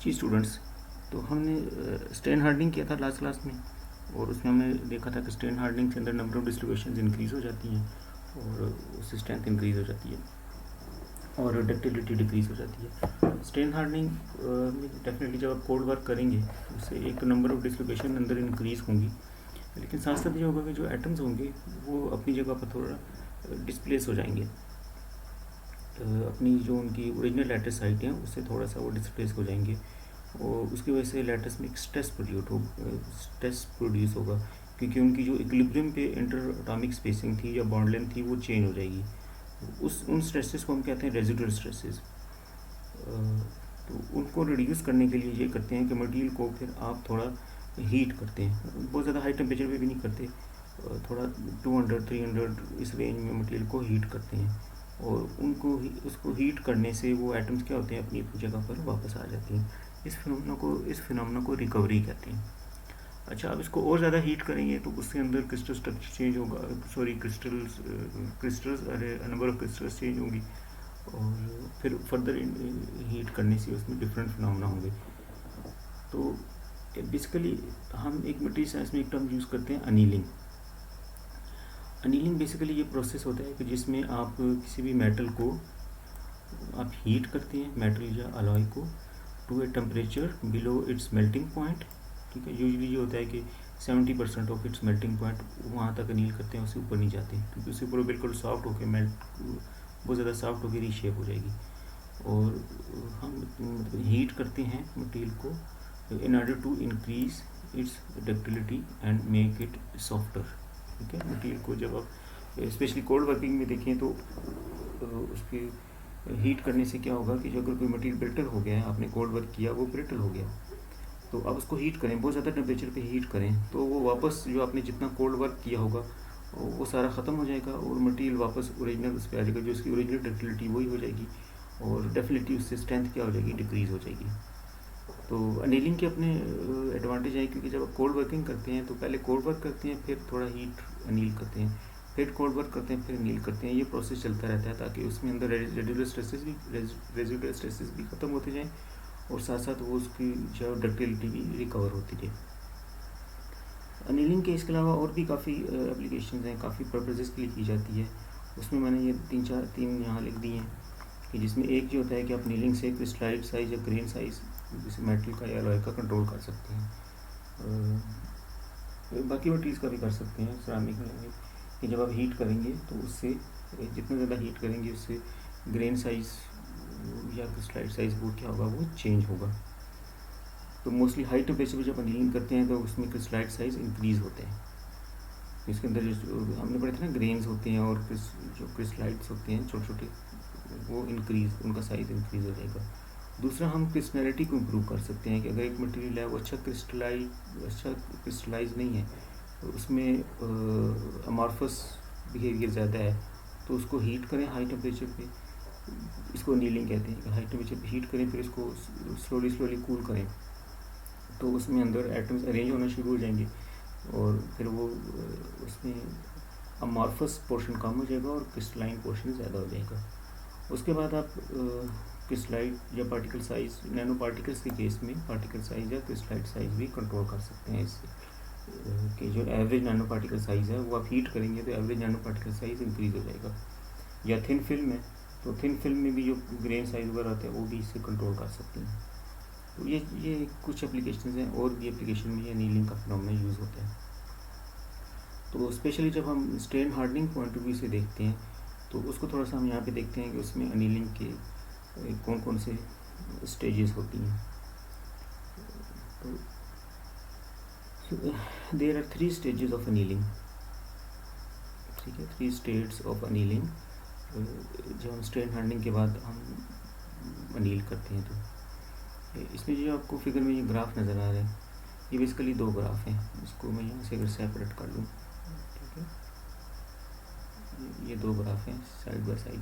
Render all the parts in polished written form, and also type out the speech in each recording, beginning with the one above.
जी students, तो हमने strain hardening किया था लास्ट क्लास में, और उसमें हमने देखा था कि स्ट्रेन हार्डनिंग के अंदर नंबर ऑफ डिस्ट्रीब्यूशंस इंक्रीज़ हो जाती हैं और उससे स्ट्रेंथ इंक्रीज़ हो जाती है और डक्टिलिटी डिक्रीज़ हो जाती है। स्ट्रेन हार्डनिंग में डेफिनेटली जब आप कोड वर्क करेंगे उससे एक तो नंबर ऑफ डिस्ट्रीब्यूशन अंदर इंक्रीज़ होंगी, लेकिन साथ साथ ये होगा कि जो एटम्स होंगे वो अपनी जगह पर थोड़ा डिस्प्लेस हो जाएंगे, अपनी जो उनकी ओरिजिनल लैटिस साइट है उससे थोड़ा सा वो डिस्प्लेस हो जाएंगे, और उसकी वजह से लैटिस में एक स्ट्रेस प्रोड्यूस होगा, क्योंकि उनकी जो इक्विलिब्रियम पे इंटर एटॉमिक स्पेसिंग थी या बॉन्ड लेंथ थी वो चेंज हो जाएगी। उन स्ट्रेसेस को हम कहते हैं रेजिडुअल स्ट्रेसेस। तो उनको रिड्यूस करने के लिए ये करते हैं कि मटेरियल को फिर आप थोड़ा हीट करते हैं, बहुत ज़्यादा हाई टेम्परेचर पे भी नहीं करते, थोड़ा 200-300 इस रेंज में मटेरियल को हीट करते हैं, और उसको हीट करने से वो एटम्स क्या होते हैं अपनी जगह पर वापस आ जाती हैं। इस फिनोमेना को रिकवरी कहते हैं। अच्छा, अब इसको और ज़्यादा हीट करेंगे तो उसके अंदर क्रिस्टल स्ट्रक्चर चेंज होगा, crystals number of crystals change होंगी, और फिर फर्दर हीट करने से उसमें डिफरेंट फिनोमेना होंगे। तो बेसिकली हम एक मटेरियल साइंस में एक टर्म यूज़ करते हैं, अनीलिंग। अनीलिंग बेसिकली ये प्रोसेस होता है कि जिसमें आप किसी भी मेटल को आप हीट करते हैं, मेटल या अलॉय को, to a temperature below its melting point. ठीक है, यूजुअली ये होता है कि 70% ऑफ इट्स मेल्टिंग पॉइंट वहाँ तक अनील करते हैं, उससे ऊपर नहीं जाते, क्योंकि उससे ऊपर बिल्कुल सॉफ्ट होकर बहुत ज़्यादा सॉफ्ट होकर रीशेप हो जाएगी। और हम मतलब हीट करते हैं मटेरियल को in order to increase its ductility and make it softer. ठीक है, मटेरियल को जब आप स्पेशली कोल्ड वर्किंग में देखें तो उसके हीट करने से क्या होगा कि जो अगर कोई मटेरियल ब्रिटल हो गया है, आपने कोल्ड वर्क किया, वो ब्रिटल हो गया, तो अब उसको हीट करें, बहुत ज़्यादा टेम्परेचर पे हीट करें, तो वो वापस जो आपने जितना कोल्ड वर्क किया होगा वो सारा ख़त्म हो जाएगा और मटेरियल वापस ओरिजिनल उस पर आ जाएगा, जो उसकी ओरिजिनल डक्टिलिटी वही हो जाएगी, और डेफिनेटली उससे स्ट्रेंथ क्या हो जाएगी, डिक्रीज़ हो जाएगी। तो अनीलिंग के अपने एडवांटेज हैं, क्योंकि जब आप कोल्ड वर्किंग करते हैं तो पहले कोल्ड वर्क करते हैं, फिर थोड़ा हीट अनील करते हैं, फिर कोल्ड वर्क करते हैं, फिर अनील करते हैं। ये प्रोसेस चलता रहता है ताकि उसमें अंदर रेजिडुअल स्ट्रेसेस भी ख़त्म होते जाएँ, और साथ साथ वो उसकी जो डक्टिलिटी भी रिकवर होती जाए। अनीलिंग के इसके अलावा और भी काफ़ी एप्लीकेशंस हैं, काफ़ी पर्पसेस के लिए की जाती है। उसमें मैंने ये तीन यहाँ लिख दिए हैं, कि जिसमें एक जो होता है कि आप अनीलिंग से क्रिस्टलाइट साइज या ग्रेन साइज जैसे मेटल का या अलॉय का कंट्रोल कर सकते हैं, बाकी मटीरियल्स का भी कर सकते हैं सिरामिक में भी, कि जब आप हीट करेंगे तो उससे जितना ज़्यादा हीट करेंगे उससे ग्रेन साइज या क्रिस्टलाइट साइज वो क्या होगा, वो चेंज होगा। तो मोस्टली हाई टेम्परेचर पर जब अनीलिंग करते हैं तो उसमें क्रिस्टलाइट साइज इंक्रीज़ होते हैं। इसके अंदर जो हमने पढ़े थे ना, ग्रेन्स होते हैं और जो क्रिस्टलाइट्स होते हैं छोटे छोटे, वो उनका साइज़ इंक्रीज़ हो जाएगा। दूसरा, हम क्रिस्टलिटी को इम्प्रूव कर सकते हैं कि अगर एक मटेरियल है वो अच्छा क्रिस्टलाइज नहीं है, तो उसमें अमॉर्फस बिहेवियर ज़्यादा है, तो उसको हीट करें हाई टेम्परेचर पे, इसको अनीलिंग कहते हैं। हाई टेम्परेचर पे हीट करें, फिर इसको स्लोली कूल करें, तो उसमें अंदर एटम्स अरेंज होना शुरू हो जाएंगे, और फिर वो उसमें अमॉर्फस पोर्शन कम हो जाएगा और क्रिस्टलाइन पोर्शन ज़्यादा हो जाएगा। उसके बाद आप क्रिस्टलाइट या पार्टिकल साइज, नैनो पार्टिकल्स के केस में पार्टिकल साइज या क्रिस्टलाइट साइज भी कंट्रोल कर सकते हैं इससे, कि जो एवरेज नैनो पार्टिकल साइज़ है वो आप हीट करेंगे तो average nano particle size increase हो जाएगा। या थिन फिल्म है, तो थिन फिल्म में भी जो ग्रेन साइज वगैरह होते हैं वो भी इससे कंट्रोल कर सकते हैं। तो ये कुछ एप्लीकेशन हैं, और भी एप्लीकेशन में ये अनीलिंग का फिनोमेना यूज़ होता है। तो स्पेशली जब हम strain hardening point of view से देखते हैं तो उसको थोड़ा सा हम यहाँ पे देखते हैं कि उसमें अनीलिंग के कौन कौन से स्टेजेस होती हैं। तो there are 3 stages of annealing. ठीक है, 3 स्टेट्स ऑफ अनीलिंग जब हम स्ट्रेन हार्डनिंग के बाद हम अनील करते हैं। तो इसमें जो आपको फिगर में ये ग्राफ नज़र आ रहा है, ये बेसिकली 2 ग्राफ हैं, इसको मैं यहाँ से अगर सेपरेट कर लूँ, ठीक है, ये 2 ग्राफ हैं साइड बाय साइड।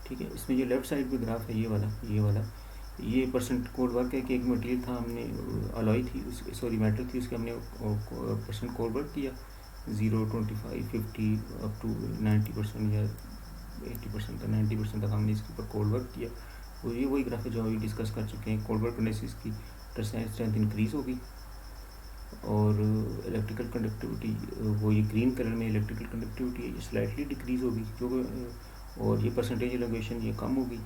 ठीक है, इसमें जो लेफ़्ट साइड पे ग्राफ है ये परसेंट कोड वर्क है कि एक मटेरियल था, हमने अलॉय थी मेटल थी, उसके हमने परसेंट कोड वर्क किया 0, 25, 50 अप टू 90% या 80% तक 90% तक हमने इसके ऊपर कोड वर्क किया, और ये वही ग्राफ है जो अभी डिस्कस कर चुके हैं। कोड वर्क करने से इसकी टेंसाइल स्ट्रेंथ इंक्रीज होगी, और इलेक्ट्रिकल कंडक्टिविटी, वो ये ग्रीन कलर में इलेक्ट्रिकल कंडक्टिविटी है, ये स्लाइटली डिक्रीज होगी, जो और ये परसेंटेज एलोंगेशन ये कम होगी,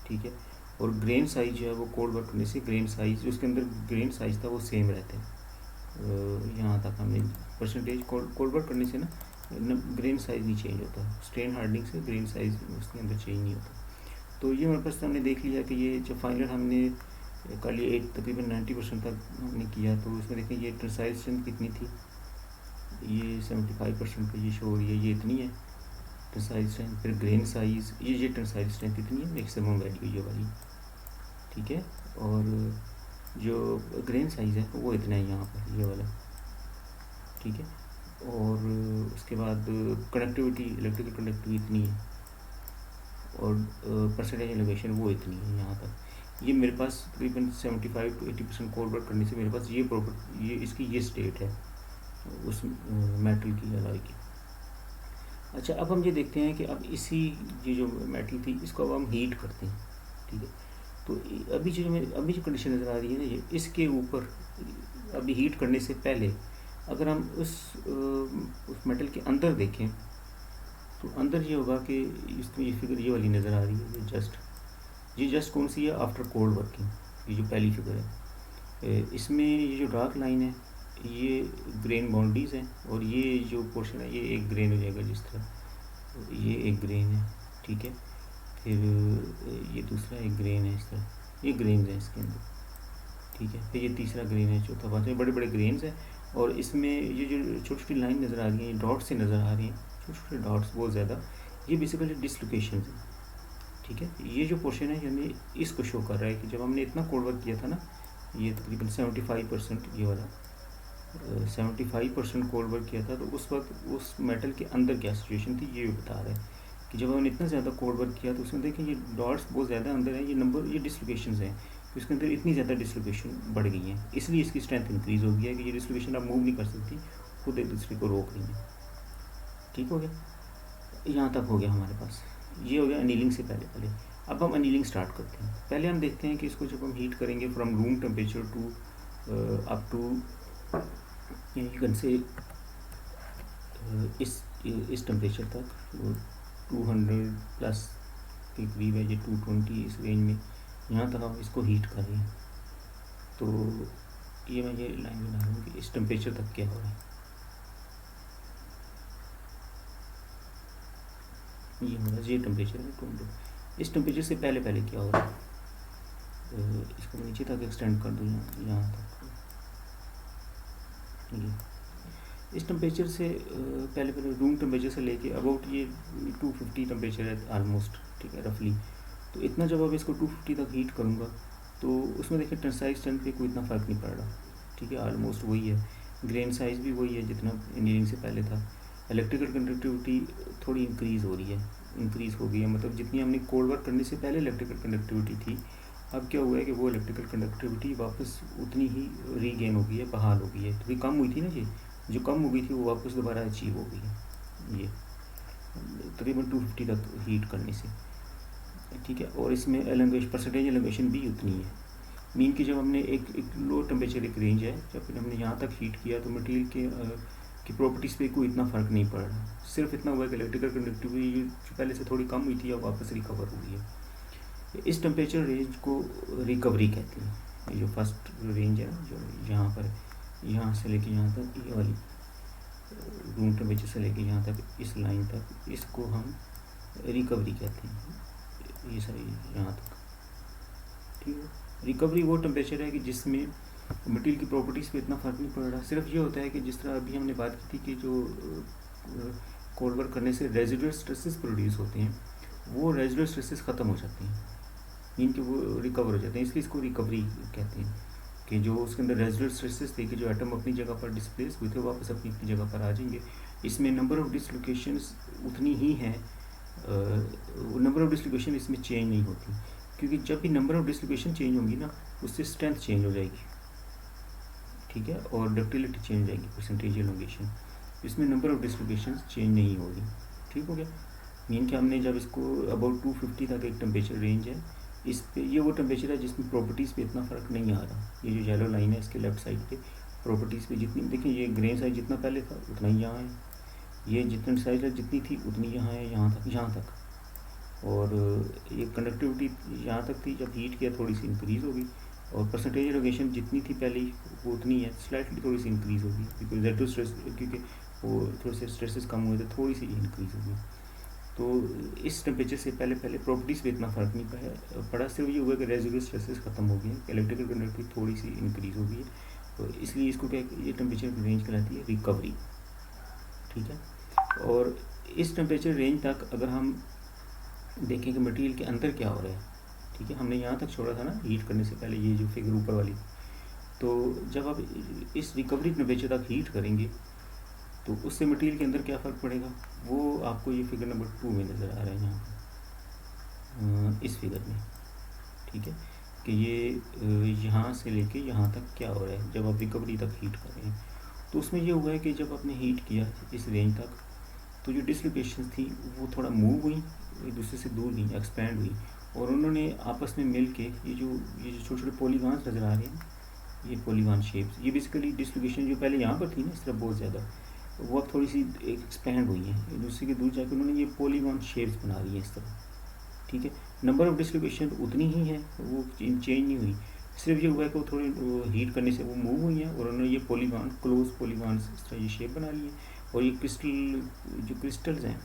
ठीक है। और ग्रेन साइज जो है वो कोड वर्क करने से ग्रेन साइज, उसके अंदर ग्रेन साइज था वो सेम रहते हैं। यहाँ तक हमने परसेंटेज कोड वर्क करने से ना ग्रेन साइज नहीं चेंज होता, स्ट्रेन हार्डनिंग से ग्रेन साइज उसके अंदर चेंज नहीं होता। तो ये हमारे पास हमने देख लिया कि ये जो फाइनल हमने कल ये तकरीबन 90% तक हमने किया, तो उसमें देखें ये टेंसाइल स्ट्रेंथ कितनी थी, ये 75% पे ये शो हो रही है, ये इतनी है टेंसाइल स्ट्रेंथ। फिर ग्रेन साइज, ये टेंसाइल स्ट्रेंथ इतनी है, मैक्सिमम वैल्यू ये वाली, ठीक है। और जो ग्रेन साइज है वो इतना है यहाँ पर, ये वाला, ठीक है। और उसके बाद कनेक्टिविटी, इलेक्ट्रिकल कनेक्टिविटी इतनी है, और परसेंटेज एलिवेशन वो इतनी है यहाँ तक। ये मेरे पास तकरीबन 75 to 80% कोड वर्क करने से मेरे पास ये इसकी ये स्टेट है उस मेटल की, अलॉय की। अच्छा, अब हम ये देखते हैं कि अब ये जो मेटल थी इसको अब हम हीट करते हैं, ठीक है। तो अभी जो कंडीशन नज़र आ रही है ना, ये इसके ऊपर अभी हीट करने से पहले अगर हम उस मेटल के अंदर देखें, तो अंदर ये होगा कि इसमें ये फिगर ये वाली नज़र आ रही है, ये जस्ट कौन सी है, आफ्टर कोल्ड वर्किंग, ये जो पहली फिगर है। इसमें ये जो डार्क लाइन है ये ग्रेन बाउंड्रीज हैं, और ये जो पोर्शन है ये एक ग्रेन हो जाएगा जिस तरह, ये एक ग्रेन है, ठीक है। फिर ये दूसरा एक ग्रेन है इस तरह, ये ग्रेन्स हैं इसके अंदर, ठीक है। फिर ये तीसरा ग्रेन है, चौथा, पाँचवा, बड़े बड़े ग्रेन्स हैं। और इसमें ये जो छोटी छोटी लाइन नज़र आ रही हैं, डॉट्स से नज़र आ रही हैं, छोटे छोटे डॉट्स बहुत ज़्यादा, ये बेसिकली डिसलोकेशन है, ठीक है। ये जो पोर्शन है हमें इसको शो कर रहा है कि जब हमने इतना कोड वर्क किया था ना, ये तकरीबन 75%, ये वाला 75% कोड वर्क किया था, तो उस वक्त उस मेटल के अंदर क्या सिचुएशन थी ये बता रहा है कि जब हमने इतना ज़्यादा कोड वर्क किया तो उसमें देखें ये डॉट्स बहुत ज़्यादा अंदर है, ये डिसलोकेशन हैं, तो इसके अंदर इतनी ज़्यादा डिसलोकेशन बढ़ गई है, इसलिए इसकी स्ट्रेंथ इंक्रीज़ हो गई है कि ये डिसलोकेशन अब मूव नहीं कर सकती, खुद एक दूसरे को रोक रही है, ठीक हो गया। यहाँ तक हो गया हमारे पास, ये हो गया अनीलिंग से पहले। अब हम अनीलिंग स्टार्ट करते हैं। पहले हम देखते हैं कि इसको जब हम हीट करेंगे from room temperature to up to you can say इस टेम्परेचर तक 200 प्लस के करीब है, ये 220 इस रेंज में, यहाँ तक हम इसको हीट कर रहे हैं। तो ये मैं ये लाइन बना रहा हूँ कि इस टेम्परेचर तक क्या हो रहा है, ये हो रहा है, ये टेम्परेचर है 200। इस टेम्परेचर से पहले क्या हो रहा है, इसको मैं नीचे तक एक्सटेंड कर दूँ, यहाँ तक, ये इस टेम्परेचर से पहले रूम टेम्परेचर से लेके अबाउट ये 250 टेम्परेचर है ऑलमोस्ट, ठीक है, रफली। तो इतना जब अब इसको 250 तक हीट करूँगा तो उसमें देखिए टेंसाइल स्ट्रेंथ पे कोई इतना फ़र्क नहीं पड़ रहा, ठीक है, ऑलमोस्ट वही है, ग्रेन साइज़ भी वही है जितना इंजीनियरिंग से पहले था। इलेक्ट्रिकल कंडक्टिविटी थोड़ी इंक्रीज़ हो गई है, मतलब जितनी हमने कोल्ड वर्क करने से पहले इलेक्ट्रिकल कंडक्टिविटी थी, अब क्या हुआ है कि वो इलेक्ट्रिकल कंडक्टिविटी वापस उतनी ही रीगेन हो गई है, बहाल हो गई है। थोड़ी कम हुई थी ना, ये जो कम हो गई थी वो वापस दोबारा अचीव हो गई है, ये तकरीबन 250 तक हीट करने से, ठीक है। और इसमें एलोंगेशन, परसेंटेज एलोंगेशन भी उतनी है। मीन की जब हमने एक लो टेम्परेचर एक रेंज है, जब हमने यहाँ तक हीट किया तो मटेरियल की प्रॉपर्टीज़ पे कोई इतना फ़र्क नहीं पड़ रहा, सिर्फ इतना हुआ कि इलेक्ट्रिकल कंडक्टिविटी जो पहले से थोड़ी कम हुई थी अब वापस रिकवर हुई है। इस टेम्परेचर रेंज को रिकवरी कहते हैं। ये जो फर्स्ट रेंज है जो यहाँ पर, यहाँ से लेके यहाँ तक, ये वाली रूम टेम्परेचर से लेके यहाँ तक, इस लाइन तक, इसको हम रिकवरी कहते हैं, ये सही यहाँ तक, ठीक है। रिकवरी वो टेम्परेचर है कि जिसमें मटेरियल की प्रॉपर्टीज़ पे इतना फ़र्क नहीं पड़ रहा, सिर्फ ये होता है कि जिस तरह अभी हमने बात की थी कि जो कोल्ड वर्क करने से रेजिडुअल स्ट्रेसेस प्रोड्यूस होते हैं, वो रेजिडुअल स्ट्रेसेस ख़त्म हो जाते हैं, इनके वो रिकवर हो जाते हैं, इसलिए इसको रिकवरी कहते हैं कि जो उसके अंदर रेजिडुअल स्ट्रेसेस थे कि जो एटम अपनी जगह पर डिस्प्लेस हुए थे वापस अपनी जगह पर आ जाएंगे। इसमें नंबर ऑफ़ डिसलोकेशंस उतनी ही हैं, नंबर ऑफ़ डिसलोकेशन इसमें चेंज नहीं होती, क्योंकि जब भी नंबर ऑफ़ डिसलोकेशन चेंज होंगी ना उससे स्ट्रेंथ चेंज हो जाएगी, ठीक है, और डक्टिलिटी चेंज हो जाएगी, परसेंटेज एलोंगेशन, इसमें नंबर ऑफ़ डिसलोकेशन चेंज नहीं होगी, ठीक हो गया। मीन कि हमने जब इसको अबाउट 250 तक एक टेम्परेचर रेंज है, इस पे ये वो टेम्परेचर है जिसमें प्रॉपर्टीज़ पे इतना फ़र्क नहीं आ रहा। ये जो येलो लाइन है इसके लेफ्ट साइड पे प्रॉपर्टीज़ पे जितनी देखिए, ये ग्रेन साइज जितना पहले था उतना ही यहाँ है, ये जितनी साइज जितनी थी उतनी यहाँ है, यहाँ तक। और ये कंडक्टिविटी यहाँ तक थी, जब हीट किया थोड़ी सी इंक्रीज़ होगी, और परसेंटेज एलोगेशन जितनी थी पहले वो उतनी है, स्लाइटली थोड़ी सी इंक्रीज़ होगी बिकॉज Z2 स्ट्रेस, क्योंकि वो थोड़े से स्ट्रेसेस कम हुए थे, थोड़ी सी इंक्रीज़ होगी। तो इस टेम्परेचर से पहले प्रॉपर्टीज़ पे इतना फ़र्क नहीं पड़ा, सिर्फ ये हुआ कि रेजिडुअल स्ट्रेसेस ख़त्म हो गए, इलेक्ट्रिकल कंडक्टिविटी थोड़ी सी इंक्रीज़ हो गई है, तो इसलिए इसको क्या, ये टेम्परेचर रेंज कहलाती है रिकवरी। ठीक है। और इस टेम्परेचर रेंज तक अगर हम देखें कि मटेरियल के अंदर क्या हो रहा है, ठीक है, हमने यहाँ तक छोड़ा था ना हीट करने से पहले, ये जो फिगर ऊपर वाली, तो जब आप इस रिकवरी टेम्परेचर तक हीट करेंगे तो उससे मटेरियल के अंदर क्या फ़र्क पड़ेगा, वो आपको ये फिगर नंबर 2 में नज़र आ रहा है यहाँ पर, इस फिगर में। ठीक है, कि ये यहाँ से लेके यहाँ तक क्या हो रहा है जब आप रिकवरी तक हीट कर रहे हैं। तो उसमें ये हुआ है कि जब आपने हीट किया इस रेंज तक, तो जो डिसलोकेशन थी वो थोड़ा मूव हुई, एक दूसरे से दूर हुई, एक्सपैंड हुई, और उन्होंने आपस में मिल के ये जो छोटे छोटे पॉलीगॉन्स नज़र आ रहे हैं, ये पॉलीगॉन शेप्स, ये बेसिकली डिसलोकेशन जो पहले यहाँ पर थी ना इस तरह बहुत ज़्यादा, वो अब थोड़ी सी एक्सपैंड हुई है, एक दूसरे के दूर जाकर उन्होंने ये पॉलीगॉन शेप्स बना ली है इस तरह। ठीक है, नंबर ऑफ डिसलोकेशन उतनी ही है, वो चेंज नहीं हुई, सिर्फ ये हुआ है कि वो थोड़ी हीट करने से वो मूव हुई हैं और उन्होंने ये पॉलीगॉन, क्लोज पॉलीगॉन इस तरह ये शेप बना ली है। और ये क्रिस्टल्स हैं,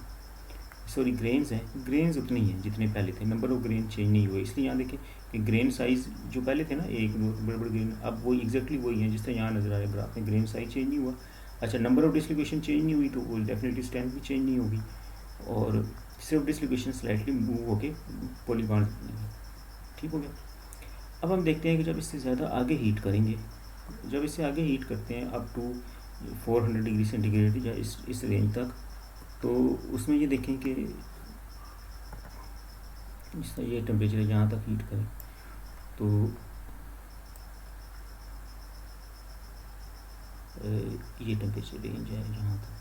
सॉरी ग्रेन्स हैं, ग्रेन्स उतनी हैं जितने पहले थे, नंबर ऑफ ग्रेन चेंज नहीं हुए। इसलिए यहाँ देखें कि ग्रेन साइज़ जो पहले थे ना, एक दो बड़े बड़े ग्रेन, अब वो एग्जैक्टली वही हैं जिस तरह यहाँ नज़र आ रहा है ग्राफ में, ग्रेन साइज चेंज नहीं हुआ। अच्छा, नंबर ऑफ डिसलोकेशन चेंज नहीं हुई तो वो डेफिनेटली स्ट्रेंथ भी चेंज नहीं होगी, और सिर्फ डिसलोकेशन स्लाइटली मूव होके पॉलीगॉन बनेंगे। ठीक हो गया। अब हम देखते हैं कि जब इससे ज़्यादा आगे हीट करेंगे, जब इससे आगे हीट करते हैं अप टू 400 डिग्री सेंटीग्रेड या इस रेंज तक, तो उसमें ये देखें कि जिस ये टेम्परेचर यहाँ तक हीट करें तो ये टेम्परेचर रेंज है यहाँ तक,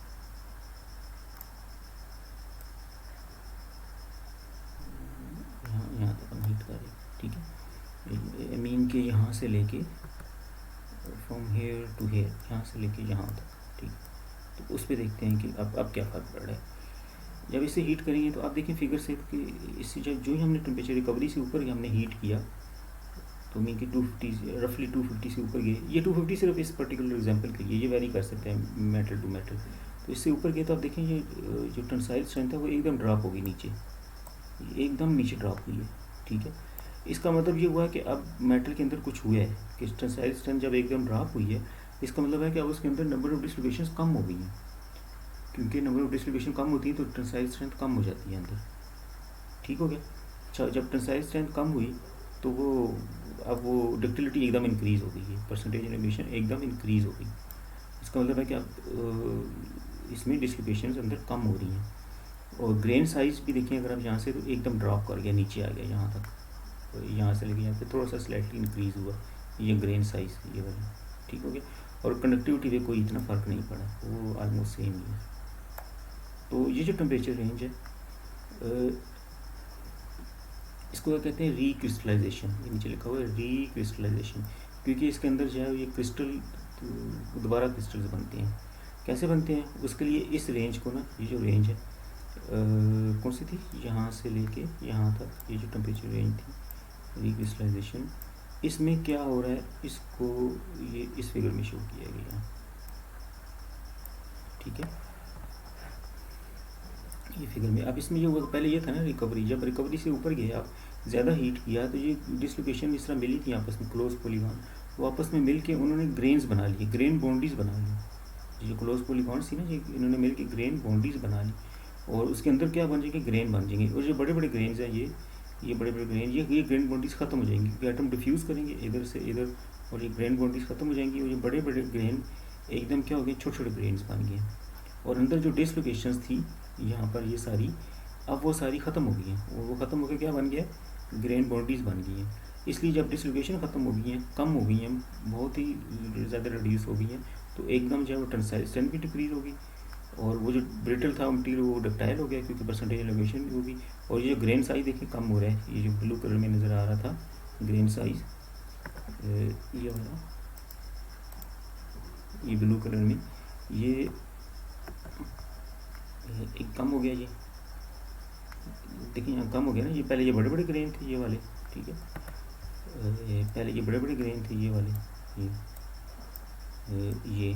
यहाँ तक हम हीट करें। ठीक है, आई मीन कि यहाँ से लेके फ्रॉम हेयर टू हेयर, यहाँ से लेके यहाँ तक। ठीक, तो उस पर देखते हैं कि अब क्या फ़र्क पड़ रहा है जब इसे हीट करेंगे। तो आप देखें फिगर से कि इससे जब जो ही हमने टेम्परेचर रिकवरी से ऊपर हमने हीट किया, तो मीन कि 250 रफली 250 से ऊपर गए। ये 250 सिर्फ इस पर्टिकुलर एग्जांपल के लिए, ये वेरी कर सकते हैं मेटल टू मेटल। तो इससे ऊपर गए तो आप देखें ये जो टेंसाइल स्ट्रेंथ है वो एकदम ड्रॉप होगी नीचे, एकदम नीचे ड्रॉप हुई है। ठीक है, इसका मतलब ये हुआ है कि अब मेटल के अंदर कुछ हुआ है कि टेंसाइल स्ट्रेंथ जब एकदम ड्रॉप हुई है, इसका मतलब है कि अब उसके अंदर नंबर ऑफ डिसलोकेशन कम हो गई हैं, क्योंकि नंबर ऑफ डिसलोकेशन कम होती है तो टेंसाइल स्ट्रेंथ कम हो जाती है अंदर। ठीक हो गया। अच्छा, जब टेंसाइल स्ट्रेंथ कम हुई तो अब वो डक्टिलिटी एकदम इंक्रीज़ हो गई है, परसेंटेज इनहिबिशन एकदम इंक्रीज़ हो गई। इसका मतलब है कि अब इसमें डिसलोकेशन अंदर कम हो रही हैं। और ग्रेन साइज़ भी देखिए, अगर आप यहाँ से तो एकदम ड्रॉप कर गया, नीचे आ गया यहाँ तक, तो यहाँ से लेके यहाँ पे थोड़ा सा स्लाइटली इंक्रीज़ हुआ ये ग्रेन साइज़, ये वाला। ठीक हो गया। और कंडक्टिविटी पे कोई इतना फ़र्क नहीं पड़ा, वो ऑलमोस्ट सेम ही है। तो ये जो टेम्परेचर रेंज है, इसको क्या कहते हैं, रीक्रिस्टलाइजेशन। ये नीचे लिखा हुआ है रीक्रिस्टलाइजेशन, क्योंकि इसके अंदर जो है ये क्रिस्टल दोबारा क्रिस्टल्स बनते हैं। कैसे बनते हैं, उसके लिए इस रेंज को ना, ये जो रेंज है कौन सी थी, यहाँ से लेके यहाँ तक, ये जो टेम्परेचर रेंज थी रीक्रिस्टलाइजेशन, इसमें क्या हो रहा है, इसको ये इस फिगर में शो किया गया। ठीक है, ये फिगर में। अब इसमें जो हुआ, पहले ये था ना रिकवरी, जब रिकवरी से ऊपर गए आप, ज़्यादा हीट किया तो ये डिसलोकेशन इस तरह मिली थी आपस में, क्लोज पॉलीगॉन, वो आपस में मिल के उन्होंने ग्रेन्स बना लिए, ग्रेन बाउंड्रीज बना ली। जो क्लोज पॉलीगॉन थी ना, ये इन्होंने मिल के ग्रेन बाउंड्रीज बना ली, और उसके अंदर क्या बन जाएंगे, ग्रेन बन जाएंगे। और जो बड़े बड़े ग्रेन्स हैं, ये बड़े बड़े ग्रेन, ये ग्रेन बाउंड्रीज ख़त्म हो जाएंगी, क्योंकि एटम डिफ्यूज़ करेंगे इधर से इधर, और ये ग्रेन बाउंड्रीज ख़त्म हो जाएंगी, और ये बड़े बड़े ग्रेन एकदम क्या हो गए, छोटे छोटे ग्रेन्स बन गए। और अंदर जो डिसलोकेशंस थी यहाँ पर, ये सारी अब वो सारी ख़त्म हो गई हैं, और वो ख़त्म होकर क्या बन गया, ग्रेन बाउंड्रीज बन गई हैं। इसलिए जब डिसलोकेशन ख़त्म हो गई हैं, कम हो गई हैं, बहुत ही ज़्यादा रिड्यूस हो गई हैं, तो एकदम जो है वो टेंसाइल स्ट्रेंथ भी डिक्रीज़ होगी, और वो जो ब्रिटल था मटीरियल वो डक्टाइल हो गया क्योंकि परसेंटेज एलोगेशन होगी। और ये जो ग्रेन साइज देखिए कम हो रहा है, ये जो ब्लू कलर में नज़र आ रहा था ग्रेन साइज, ये वाला, ये ब्लू कलर में ये एक कम हो गया, ये देखिए यहाँ कम हो गया ना। ये पहले ये बड़े बड़े ग्रेन थे ये वाले, ठीक है, पहले ये बड़े बड़े ग्रेन थे ये वाले, ये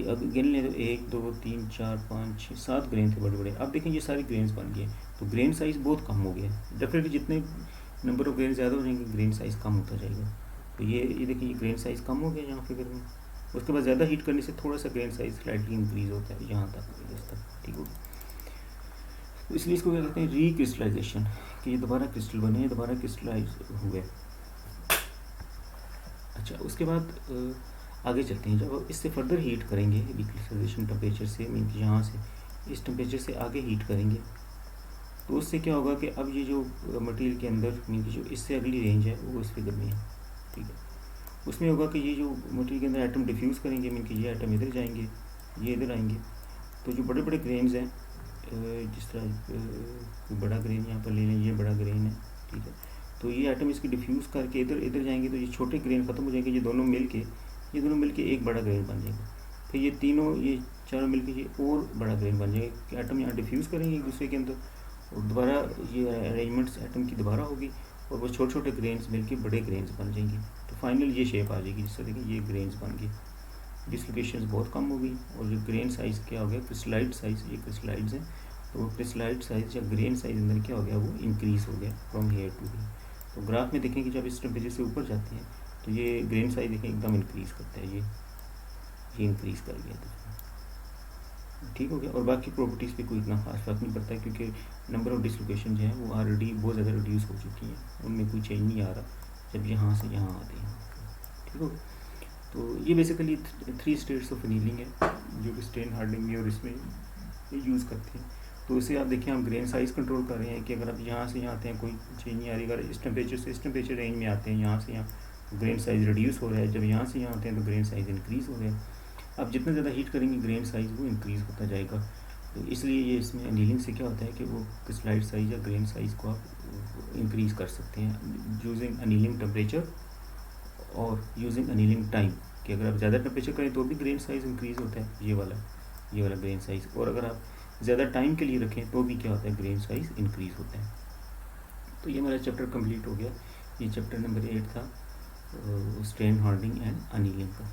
अब गिन लें तो 1 2 3 4 5 6 7 ग्रेन थे बड़े बड़े। अब देखें ये सारे ग्रेन्स बन गए, तो ग्रेन साइज़ बहुत कम हो गया। डेफिनेटली जितने नंबर ऑफ ग्रेन ज़्यादा हो जाएंगे ग्रेन साइज़ कम होता जाएगा। तो ये देखिए ये ग्रेन साइज़ कम हो गया यहाँ फिगर में। उसके बाद ज़्यादा हीट करने से थोड़ा सा ग्रेन साइज़ स्लाइटली इंक्रीज़ होता है यहाँ तक, इस तक, ठीक हो। तो इसलिए इसको क्या कहते हैं, रीक्रिस्टलाइजेशन, कि ये दोबारा क्रिस्टल बने, ये दोबारा क्रिस्टलाइज हुए। अच्छा, उसके बाद आगे चलते हैं। जब इससे फर्दर हीट करेंगे रीक्रिस्टलाइजेशन टेम्परेचर से, मीन कि यहाँ से इस टेम्परेचर से आगे हीट करेंगे, तो उससे क्या होगा कि अब ये जो मटेरियल के अंदर मीन कि जो इससे अगली रेंज है वो इस फिगर में है, ठीक है। उसमें होगा कि ये जो मटेरियल के अंदर एटम डिफ्यूज़ करेंगे, मीन कि ये एटम इधर जाएंगे, ये इधर आएंगे, तो जो बड़े बड़े ग्रेन्स हैं, जिस तरह बड़ा ग्रेन यहाँ पर ले लें, ये बड़ा ग्रेन है, ठीक है, तो ये एटम इसकी डिफ्यूज़ करके इधर इधर जाएंगे, तो ये छोटे ग्रेन ख़त्म हो जाएंगे, ये दोनों मिल के एक बड़ा ग्रेन बन जाएगा। फिर ये तीनों, ये चारों मिल के ये और बड़ा ग्रेन बन जाएगा। एटम यहाँ डिफ्यूज़ करेंगे एक दूसरे के अंदर, और दोबारा ये अरेंजमेंट्स एटम की दोबारा होगी, और वो छोटे छोटे ग्रेन्स मिल के बड़े ग्रेन्स बन जाएंगे। तो फाइनल ये शेप आ जाएगी, जिससे देखिए ये ग्रेन्स बन गए, डिसलोकेशन बहुत कम हो गई, और जो ग्रेन साइज़ क्या हो गया, क्रिस्टलाइड साइज़, ये क्रिस्टलाइड्स हैं, तो क्रिस्टलाइड साइज़ या ग्रेन साइज़ अंदर क्या हो गया, वो इंक्रीज़ हो गया फ्रॉम हेयर टू हेयर। तो ग्राफ में देखें कि जब इस टेम्परेचर से ऊपर जाते हैं तो ये ग्रेन साइज़ देखें एकदम इंक्रीज़ करता है, ये इंक्रीज़ कर गया, तो ठीक हो गया। और बाकी प्रॉपर्टीज़ पे कोई इतना खास फर्क नहीं पड़ता है, क्योंकि नंबर ऑफ डिसलोकेशन जो है वो ऑलरेडी बहुत ज़्यादा रिड्यूस हो चुकी हैं, उनमें कोई चेंज नहीं आ रहा जब यहाँ से यहाँ आते हैं, ठीक हो। तो ये बेसिकली 3 स्टेट्स ऑफ एनीलिंग है जो कि स्ट्रेन हार्डनिंग में और इसमें यूज़ करते हैं। तो इसे आप देखिए, हम ग्रेन साइज़ कंट्रोल कर रहे हैं कि अगर आप यहाँ से यहाँ आते हैं कोई चेंज नहीं आ रही, अगर इस टेम्परेचर से इस टेम्परेचर रेंज में आते हैं यहाँ से यहाँ, तो ग्रेन साइज़ रिड्यूस हो रहा है, जब यहाँ से यहाँ आते हैं तो ग्रेन साइज़ इंक्रीज़ हो रहा है। अब जितना ज़्यादा हीट करेंगे ग्रेन साइज़ वो इंक्रीज़ होता जाएगा। तो इसलिए ये इसमें एनीलिंग से क्या होता है कि वो क्रिस्टलाइड साइज़ या ग्रेन साइज़ को आप इंक्रीज़ कर सकते हैं यूजिंग एनीलिंग टेम्परेचर और यूजिंग एनीलिंग टाइम, कि अगर आप ज़्यादा टेम्परेचर करें तो भी ग्रेन साइज़ इंक्रीज़ होता है, ये वाला ग्रेन साइज़, और अगर आप ज़्यादा टाइम के लिए रखें तो भी क्या होता है, ग्रेन साइज़ इंक्रीज़ होता है। तो ये हमारा चैप्टर कंप्लीट हो गया। ये चैप्टर नंबर 8 था, स्ट्रेन हार्डनिंग एंड एनीलिंग का।